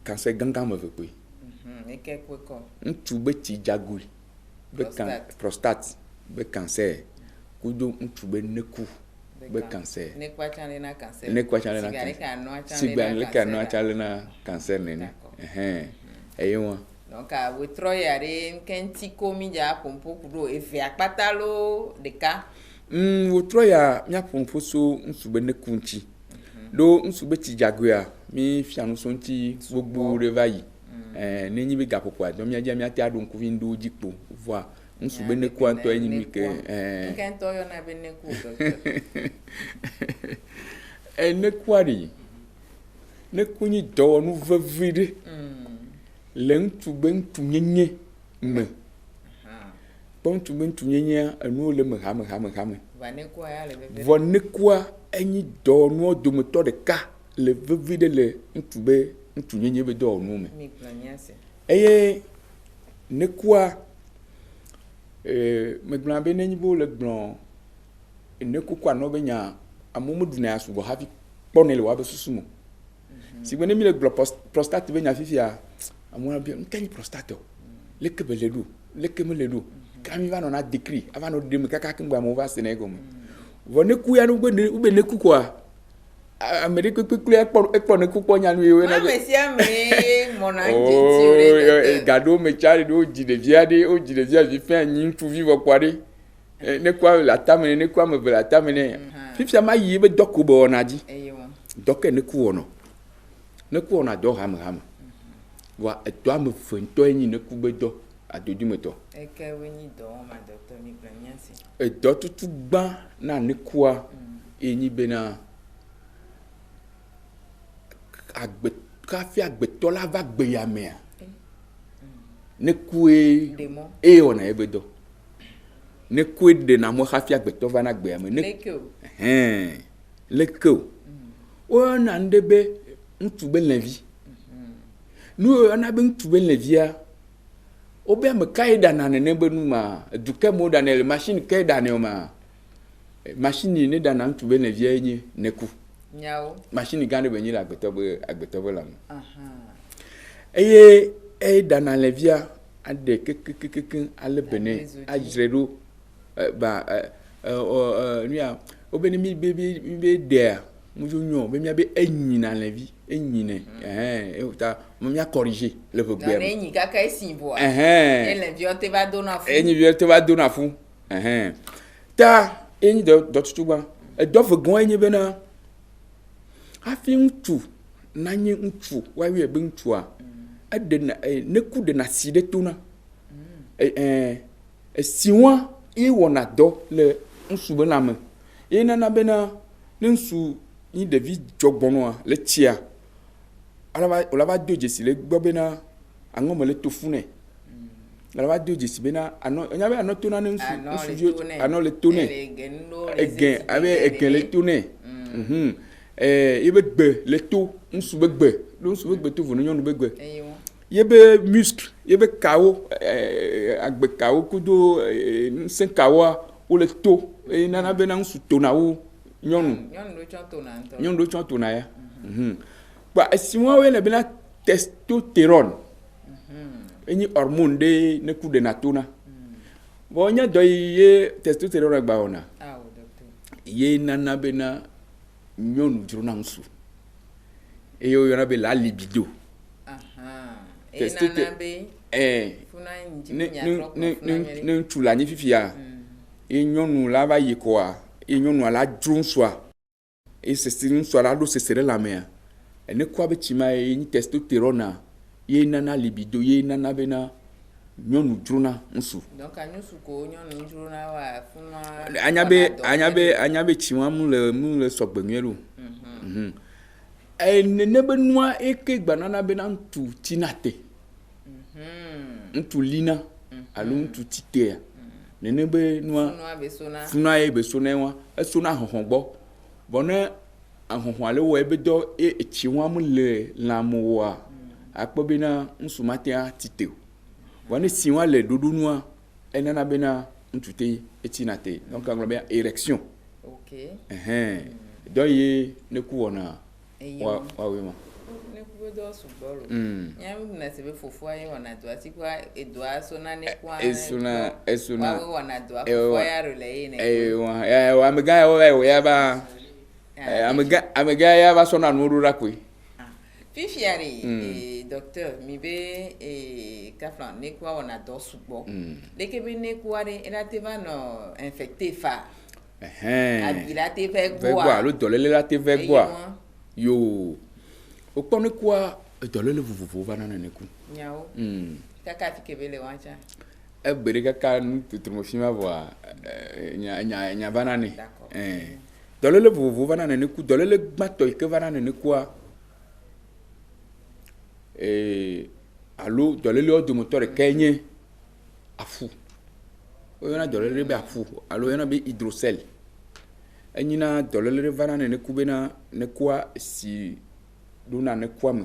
cancer ganga mo ve pe eke ko ko ntu be ti jagui be prostate be cancer kudo ntu be neku be cancer ne kwa chane na cancer sigale ka no chale na cancer nene eyo donc a we troyare kenti komi ja pompo kudo efe apatalo de ka Wotro ya mia pomfoso nsube ne kunti. Do nsube ti jagoya mi fianu sonti gbogbo revayi. Ne nyi be gapopo a do mi aja mi ati adun ku vindo jipo voir nsube ne ku anto enyi mi ke nkan to yo na be ne ku ne kwari ne kunyi do nu vavide le ntube ntunyenye me bon ntube ntunyenye anu le me ha va ne kwa enyi do nu do me to de ka le vavide le ntube ntunyenye be do nu me eye ne kwa me gblan be ne nyibo le gblan ne ku kwa no be nya amumu duna asu bo hafi ponele wa be susumo si gbe ne mi le gblan prostate be nya fifia amuna bi nkanyi prostate le kebele do le kemele do kami va na décrit avant no de me kaka kimba mo va Sénégal mo vo ne ku ya no gbe ube ne ku kwa Amerique kukule ekpo ne ku po nya no yewe na be mesia me mona njeti ore gado me chari do jide viade o jide via vi fe anyi tu vivo kware ne kwa la tamene ne kwa me la tamene fifia ma yi be doko bo na ji doke ne ku ono ne ku ono do ham wa eto am fento enyi ne ku be do adodi meto eke wenyi do ma docteur mi planiasi do tutu gba na ne kwa enyi be na agbe kafi agbeto la va gbe ya me ne ku ona ebe do ne ku de na mo kafi agbeto va na gbe ya me ne leko o na ndebe ntube levi nu ana be ntube levia obe me kaida na ne be nu ma duke mo da ne machine kaida ne ma machine ne da na ntube levia enyi ne ku nyawo machine gande be nyi agbeto la eye da na levia ade kekekeke ale bene ajredo ba nia obe ni mi be there mujonyo be mi be enyi na levi enyi ne ta mo mi a corriger le faut bien enyi kaka esin bo levi o te va dona fu enyi vi te va dona fu ta enyi do tutuba do fo gon enyi be na afi ntu na nye ntu wa wi e be ntu a ade na ne ku de na si de tona siwa e wona do le nsube na me e na be na nsu ni David jogbono le tia ala va doje si le gbo be na angomo le tofune ala va doje si be na ano nya be ano tona nsu ano le tone egen ave egen le tone yebe gbe le to nsu be gbe lo nsu be gbe to vonu nyonu be gbe yebe muscle yebe kawo agbe kawo kudo nsen kawo o le to e nana be na nsu tona wo nyonu do chonto na ya ba siwa we le bena testosterone eni hormone de ne ku de natona bo nya do ye testosterone gba ona ye nana bena nyonu juruna nsu e yo yana be la libido e nana be funa nji ne tula ni fifia e nyonu la ba yikoa e nyonu ala dronswa e se sirin so ala do se sere la me ene kwa be chima e ni testosterone ye nana libido ye nana bena nyonu drona nsu donc anyusu ko nyonu drona wa funa anyabe chiwa mu le sogbenyelu ne be noa eke gbanana bena ntu tinate ntu lina alu ntu titea ne be noa funa e be sona wa esona hohongbo bona ahohon ale wo ebe do chiwa mu le lamu wa akpo bena nsumatia titeo bona siwa le dudunua enana bena ntute etinate donc anglo be érection donc ye ne ku wona wa we ma ne ku do suboro nyam na se be fofu ayi wona do atikwa edwa so na ne kwa esuna wa wona do afo ya role ne wa amega wa ya ba amega ya ba so na no rura kwe fifiari docteur mi be kaflan ne kwa wona do subo leke be ne kwa re ela te va no infecté fa Abila te fait boire. Le dolele la te fait boire. Yo. Au point de quoi, dolele vous va dans le coup. Nyao. Kaka fikebe le wancha. Bere kaka nous tout le film voir. Nya banane. D'accord. Dolele vous va dans le coup. Dolele mato que va dans le quoi. Allo dolele de moteur Kenya à fou. Il y a dolele be à fou. Allo il y a be hydrocèle. Il y a dolele va dans le coup ne quoi si luna ne quoi me.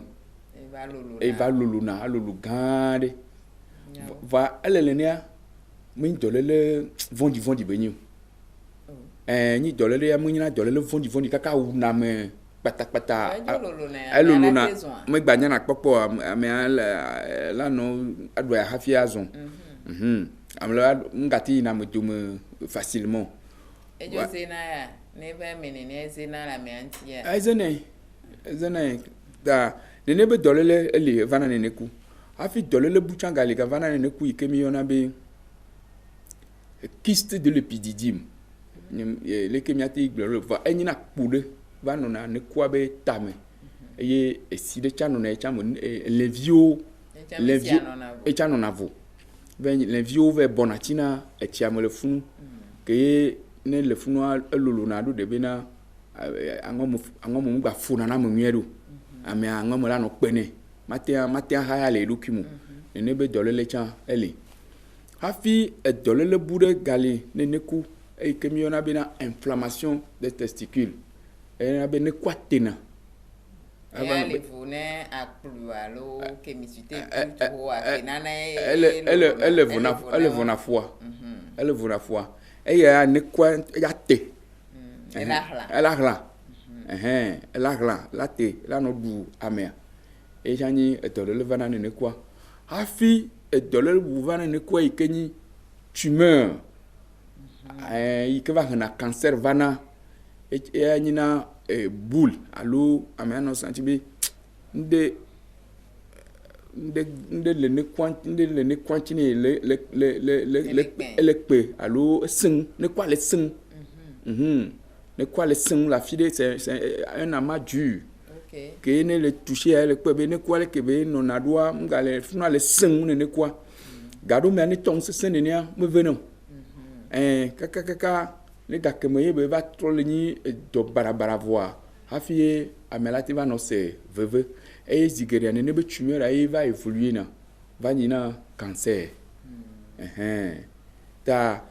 Et va luluna alulu gande. Va elelenia min dolele vondi benyu. Ni dolele ya mun na dolele vondi kaka una me pata eluluna me gbanya na popo me la no adwa hafia azon amla ngati na me facilement ejo zena ya ne ba menene zena la me antia ezene da ne be dolele eli vana ne ku afi dolele buchanga le vana ne ku ikemi yona be kyste de l'épididyme le kemiati glore va enina kpude va nona ne ku be tame eye esi de chano na chamo les vieux e chano na vo ben les vieux ve bonatina e chiamo le funu ke ne le funu elulu na do de be na angomu gba funa na mo miedo ame angomu la no pene matia haya le lukimu ne be dolele chan ele hafi e dolele bude gali ne neku e kemiona bina inflammation des testicules e na be ne kwatena ale vone aklualo kemisite to akenana elle vona foi elle vona foi e ya ne kwa ya te elle a la te la no du amea e jani e dolele vana ne kwa hafi e dolele vana ne kwa ikeni tumeur ikeva na cancer vana e anyina boule allo amea no santibe nde le ne quantini le pe allo sing ne kwa le sing ne quoi le sang la fille c'est un amas dur que ne le toucher elle peut ne quoi le que non a doit ngale funa le sang ne quoi gado me ani ton se ne nia me venon kaka le gars que me va trop le ni do barabara voir afie amelati va no se veve et zigerian ne be tumeur aí va évoluer na va nina cancer ta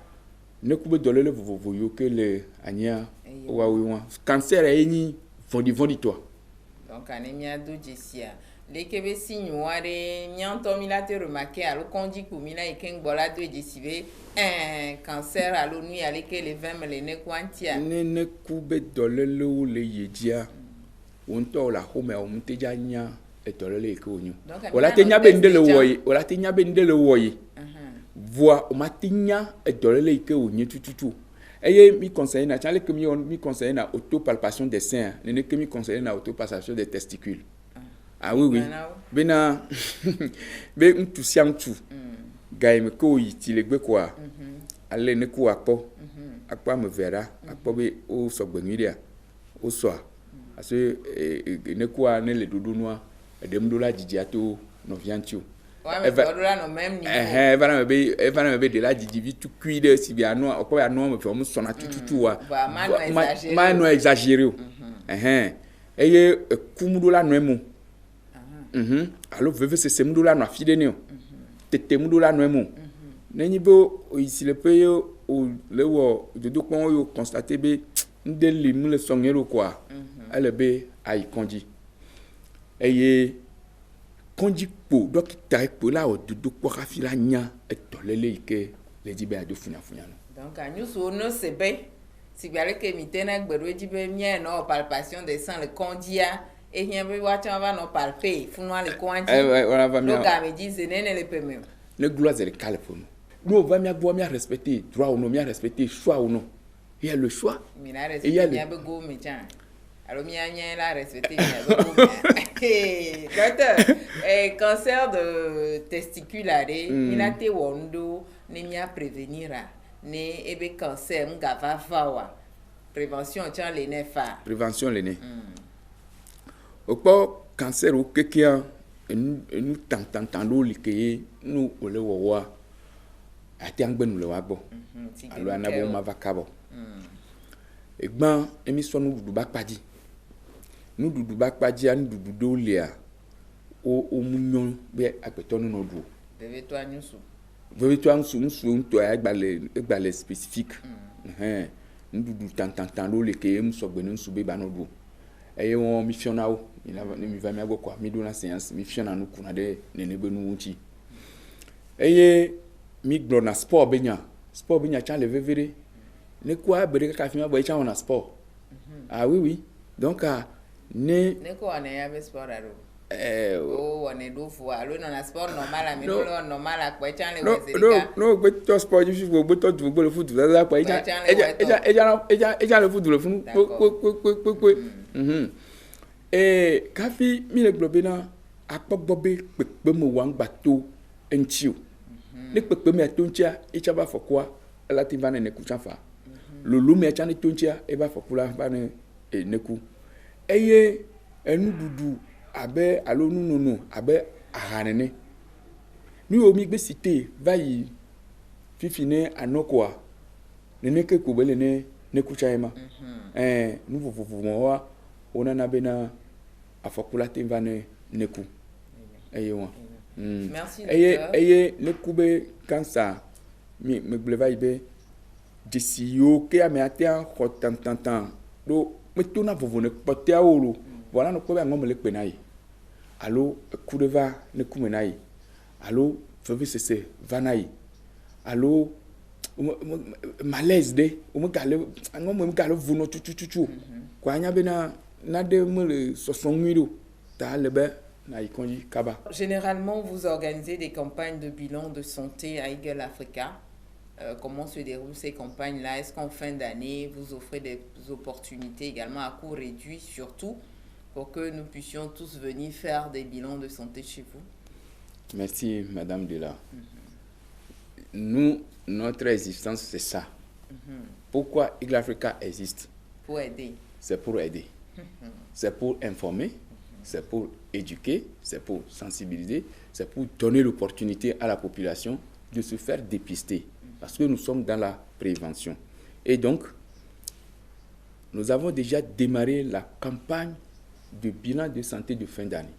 ne coupe dolele vous yo que le ania wa cancer est vondi toi donc anemia do jesia les kebe signoare nyanto milate remarqué alo konji kumina iken bola do jesibe cancer alo nuit aleke le 20 le ne kwantia ne coupe dolele ou le yedia onto la home o mteja nya e dolele ke onyu ola tenya bendele woyi voix o matinya e dolele ke onyu tututu eye mi conseiller na chale que mi conseiller na autopalpation des seins ne que mi conseiller na autopalpation des testicules oui bena be ntusiam tu gaime ko yiti legbe kwa ale ne ko akpa me vera akpa be o sogbenuria o soa aso ne ko ne le dudu noa edem do la jijiato no viantio Evana me be de la didi tu cuide si bien no okwa ya no me fe o sona tututu wa ma no exagéré eye kumudo la no emu allo veve se semudo la no afide ne o tete mudo la no emu nenyi bo ici le paye o le wo dodo pon yo constater be ndeli mu le songero quoi elle be ai konji eye konji po dokita po la o dudu po kafi la nya etolele ike le dibe ado funya donc anyu so no sebe si biale ke mitena gbero dibe mien no palpation des seins le kondia e hien be wacha va no palper funwa le konji on va donc a me dit nene le peme le gloire le calme nous va mi avoir mi respecter droit ou non mi respecter choix ou non il y a le choix il y a le go mi chan alors mia la respecter docteur cancer de testiculaire minate wondo ne mia prévenir ne ebe cancer ngava vawa prévention tient les nefa prévention les né au pas cancer au kekia nous tant l'eau liké nous ole wa ati angbe nous le wa bo alo anabo ma vakabo egban émission nous dudu bakpadi nous dudu bakpadi an dudu do lia o munyon be apeto no do bebe to anyusu veuillez toi nous toi egbale spécifique nous dudu tant l'eau liké nous so gbenu sube ba no do eye won mission na o mi va mi ago kwa mi do na séance mission na nous kuna de nene gbenu unti eye mi glo na sport benya cha le vevere ne quoi bere ka fi ma boy cha on na sport ah oui donc ne ko on ya be sport aro on est do fo alo na sport normal mi lo normal a kwa cha le wezerika no go to sport you go to do le foot la kwa eja le foot le fun kafi mi le glo bena akpogbobe pepe mo wa ngbato enchi ne pepe mi atontia echa ba fokwa la ti va ne kuchafa lolu mi acha ne tontia e ba fokula ba ne neku eye enu dudu abe alo nu abe ahanene ni o mi gbe cité vayi fifine anokwa ne ke ko bele ne kuchaima nu vovovo mo wa ona na bena afokula ti va ne neku eye wa merci eye le kube kansa mi gleva ibe disiyo ke ame atia khotantantan do metuna vovone potea olo voilà no kobe ngom le penai allo kudeva ne kumenai allo vvcc vanai allo malaise de o me gale ngom me gale vuno chuchuchu kwa anya bena na de me sosonwiro ta lebe. Généralement, vous organisez des campagnes de bilan de santé à Eagle Africa. Comment se déroulent ces campagnes-là? Est-ce qu'en fin d'année, vous offrez des opportunités également à coût réduit, surtout, pour que nous puissions tous venir faire des bilans de santé chez vous? Merci, Madame Dela. Nous, notre existence, c'est ça. Pourquoi Eagle Africa existe? Pour aider. C'est pour aider. C'est pour informer. C'est pour éduquer, c'est pour sensibiliser, c'est pour donner l'opportunité à la population de se faire dépister. Parce que nous sommes dans la prévention. Et donc, nous avons déjà démarré la campagne de bilan de santé de fin d'année.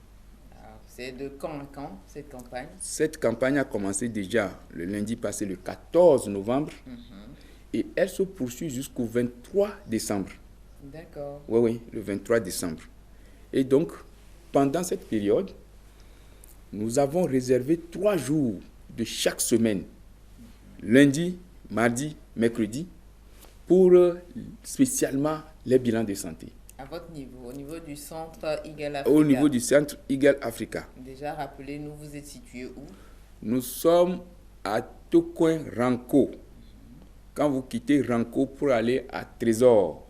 C'est de quand à quand, cette campagne? Cette campagne a commencé déjà le lundi passé, le 14 novembre, et elle se poursuit jusqu'au 23 décembre. D'accord. Oui, le 23 décembre. Et donc, pendant cette période, nous avons réservé 3 jours de chaque semaine, lundi, mardi, mercredi, pour spécialement les bilans de santé. À votre niveau, au niveau du centre Eagle Africa? Au niveau du centre Eagle Africa. Déjà, rappelez-nous, vous êtes situé où? Nous sommes à Tokoin Ranco. Quand vous quittez Ranco pour aller à Trésor,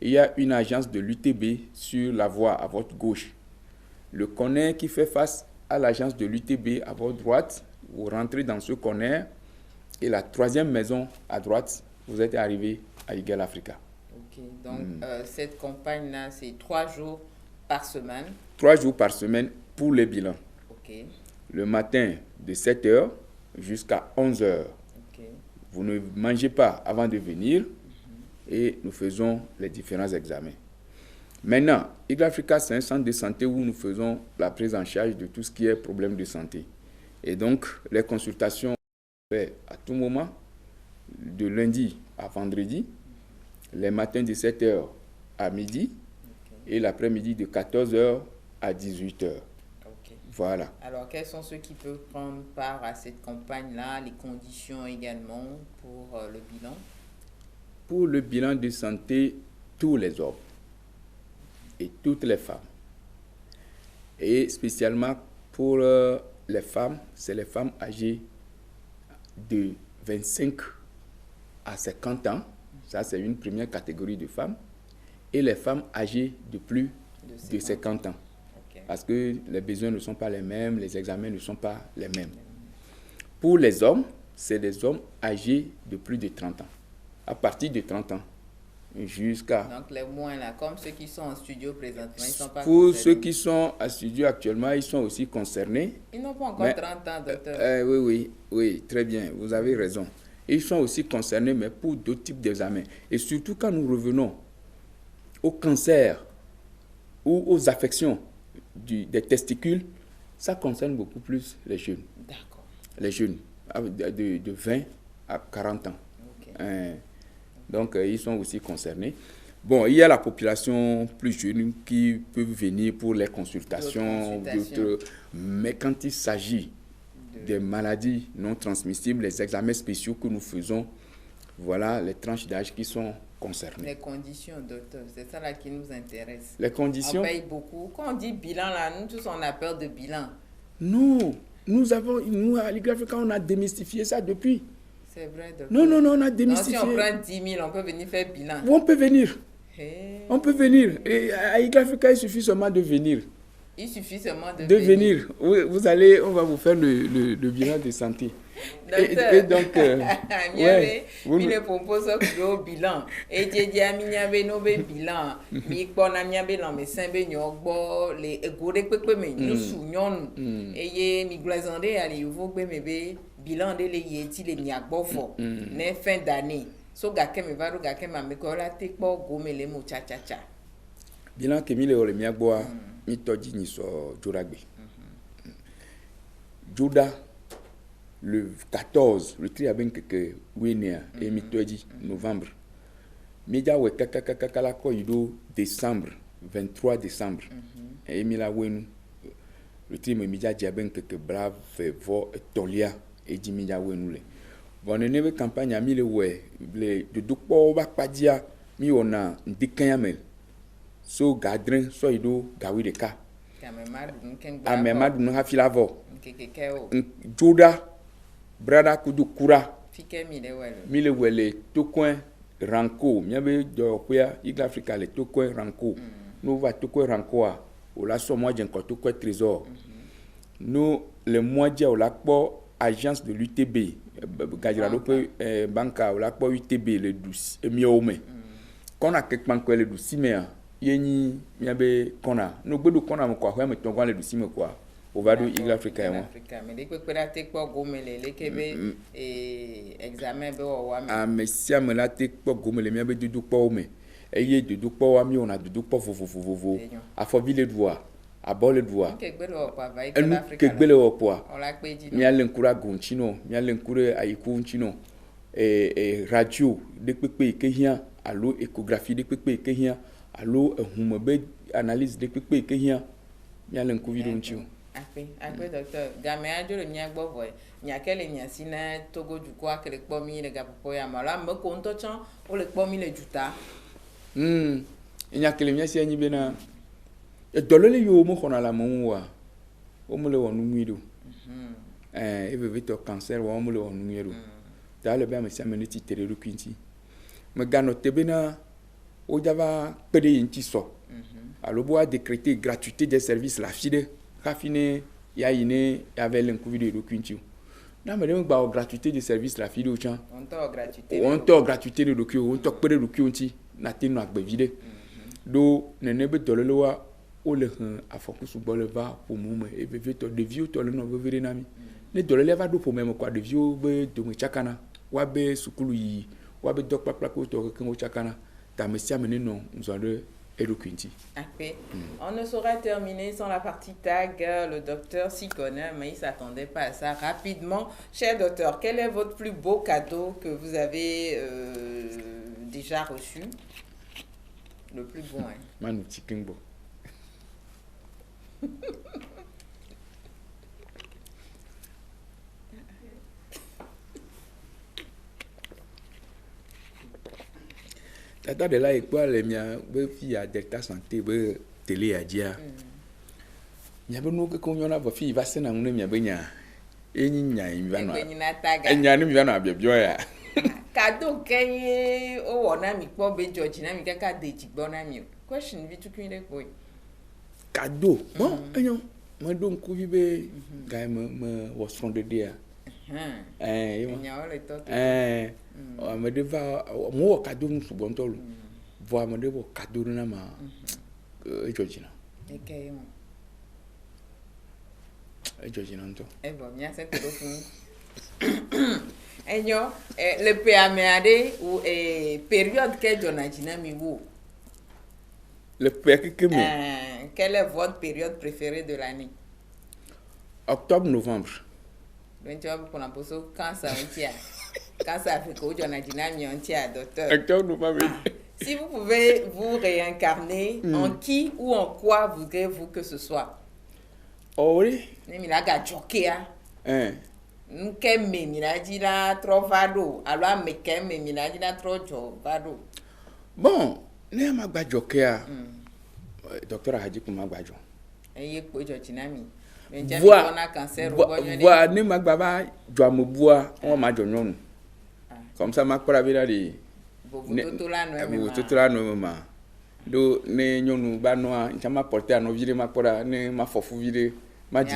il y a une agence de l'UTB sur la voie à votre gauche. Le corner qui fait face à l'agence de l'UTB à votre droite, vous rentrez dans ce corner et la 3e maison à droite, vous êtes arrivé à Eagle Africa. Ok, donc cette campagne-là, c'est 3 jours par semaine? 3 jours par semaine pour les bilans. Ok. Le matin de 7h jusqu'à 11h. Ok. Vous ne mangez pas avant de venir et nous faisons les différents examens. Maintenant, Eagle Africa, c'est un centre de santé où nous faisons la prise en charge de tout ce qui est problème de santé. Et donc, les consultations sont faites à tout moment, de lundi à vendredi, les matins de 7h à midi, et l'après-midi de 14h à 18h. Okay. Voilà. Alors, quels sont ceux qui peuvent prendre part à cette campagne-là, les conditions également pour le bilan? Pour le bilan de santé, tous les hommes et toutes les femmes. Et spécialement pour les femmes, c'est les femmes âgées de 25 à 50 ans. Ça, c'est une première catégorie de femmes. Et les femmes âgées de plus de 50 ans. Okay. Parce que les besoins ne sont pas les mêmes, les examens ne sont pas les mêmes. Pour les hommes, c'est des hommes âgés de plus de 30 ans. À partir de 30 ans, jusqu'à... Donc les moins là, comme ceux qui sont en studio présentement, ils ne sont pas Pour concernés. ceux qui sont en studio actuellement, ils sont aussi concernés. Ils n'ont pas encore 30 ans, docteur. Oui, très bien, vous avez raison. Ils sont aussi concernés, mais pour d'autres types d'examens. Et surtout quand nous revenons au cancer ou aux affections des testicules, ça concerne beaucoup plus les jeunes. D'accord. Les jeunes, de 20 à 40 ans. Okay. Donc, ils sont aussi concernés. Bon, il y a la population plus jeune qui peut venir pour les consultations. Mais quand il s'agit des maladies non transmissibles, les examens spéciaux que nous faisons, voilà les tranches d'âge qui sont concernées. Les conditions, docteur, c'est ça là qui nous intéresse. Les conditions... On paye beaucoup. Quand on dit bilan, là, nous tous, on a peur de bilan. Non, nous à Ligue Africa, on a démystifié ça depuis. C'est vrai, docteur. Non, on a démystifié. Donc, si on prend 10 000, on peut venir faire bilan. On peut venir. On peut venir. Et à Ligue Africa, il suffit seulement de venir. Il suffit seulement de venir. Oui, on va vous faire le bilan de santé. Docteur, et donc, il ne propose le bilan. Et tu dis à Mignabé, no bilan. Mi pona miabe non mais sembe nyogbo les gore pepe me nous sougnon. Et mi glazandé ali vous bemebe bilan de les yeti les nyagbo fo. Ne fin d'année. So gake me varu gake ma me ko la te po gomele mo cha. Bilan que mi le ole miagbo mi toji ni so Juragbe. Juda le 14, le tri avec que Wenia et mi toji novembre. Media we kakakakala ko ido décembre 23 décembre. Et mi la wenu le tri me media diaben que brave vo tolia et di media wenu le. Bon ne nebe campagne mi le we le de dukpo ba padia mi ona ndikanyamel. So gadrin so ido gawi de ka. Amemadu no hafilavo. Juda brada kudu kura. Fike mi le wele tokoin ranko miabe do kwea Ligue Africa le tokoin ranko. No va tokoin ranko a o la so moi jenko tokoin trésor. No le mois o la po agence de l'UTB Gajirado pe banka o la po UTB le 12 miome. Kona kekpanko le 12 mea yeni miabe kona no gbedu kona mo kwa ho me tongo le 12 me kwa o va do Ligue Africa mo mais dès que pera te po gomele le kebe examen be o wa me me sia me la te po gomele miabe dudu po me eye dudu po wa mi on a dudu po vovovovo afo bi le doa abo le doa ke gbele o pa va Ligue Africa ke gbele o poa on la pe di mi ale nkura gonchino mi ale nkure ayiku nchino radio de pepe ke hia allo échographie de pepe ke hia allo humbe analyse de pepe ke hia mi ale nkuvido nchio Après docteur game ajo le mia gbo boy nya kele nya sina togo juko akele kpo mi le gapopo ya mala me ko nto chan o le kpo mi le juta nya kele mia si anyi bena e dolole yo mo khona la mo wa o mo le wonu nwido e be to cancer wa o mo le wonu nwido da le ba me sia me ne ti tere ru kwinti me gano tebena o java pede yinti so alors bo a décréter gratuité des services la fide raffiné ya yine avec l'incovid de kwinti na me dem gba gratuité des services la fide o chan on to gratuité de docu on to pede docu onti na tinu agbe vide do nene be dololo wa o le afokusu bole va pour mume e be veto de vieux to le no be vire na mi ne dolole va do pour même quoi de vieux be do me chakana wa be sukulu yi wa be dok papla ko to ko chakana ta me sia mene non nous allons on ne saura terminer sans la partie tag. Le docteur s'y connaît, mais il ne s'attendait pas à ça. Rapidement, cher docteur, quel est votre plus beau cadeau que vous avez déjà reçu? Le plus beau, hein? Manu Tikingbo. Tata de là et quoi les miens be fi a Delta Santé be télé a dia nya be no ko nyona ba fi va sena ngune mia be nya enyi nya mi va no enya ni mi va no abia ya cadeau kenye o wona mi po be George na mi kaka de jigbo na mi question bi tukun le boy cadeau bon enyo mo don ko vi be ga me was from the dia me deva mo cadeau nous subontolo voir me deva cadeau na ma Georgina Georgina nto bon bien c'est tout le PAMAD ou période que Jonathan mi wo le que quelle est votre période préférée de l'année? Octobre novembre. Quand ça fait que Jonathan mi docteur. Octobre novembre. Si vous pouvez vous réincarner en qui ou en quoi voudrez-vous que ce soit? Oh oui. Ni la ga jokia. Nke me minaji la trovado alors me ke me minaji la trojo vado. Bon, ne ma gba jokia. Docteur Haji ko ma gba jo. Eye ko jo chinami. Voilà, ne ma gba ba jo amobua, on ma jo nyonu. Comme ça ma kora bi la di. Bototola no ma. Do ne nyonu ba no a nchama porter no vire ma kora ne ma fofu vire. Ma quoi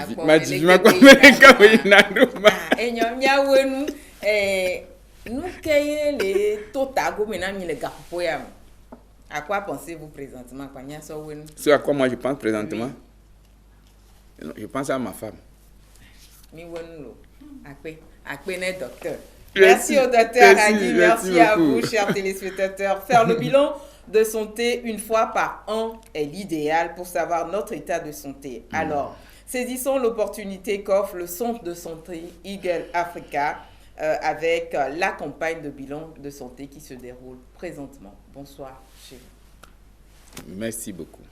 à quoi pensez-vous présentement? Ce à quoi moi je pense présentement? Oui. Je pense à ma femme. Merci au docteur Hadi, merci à vous, chers téléspectateurs. Faire le bilan de santé une fois par an est l'idéal pour savoir notre état de santé. Alors, saisissons l'opportunité qu'offre le centre de santé Eagle Africa avec la campagne de bilan de santé qui se déroule présentement. Bonsoir chez vous. Merci beaucoup.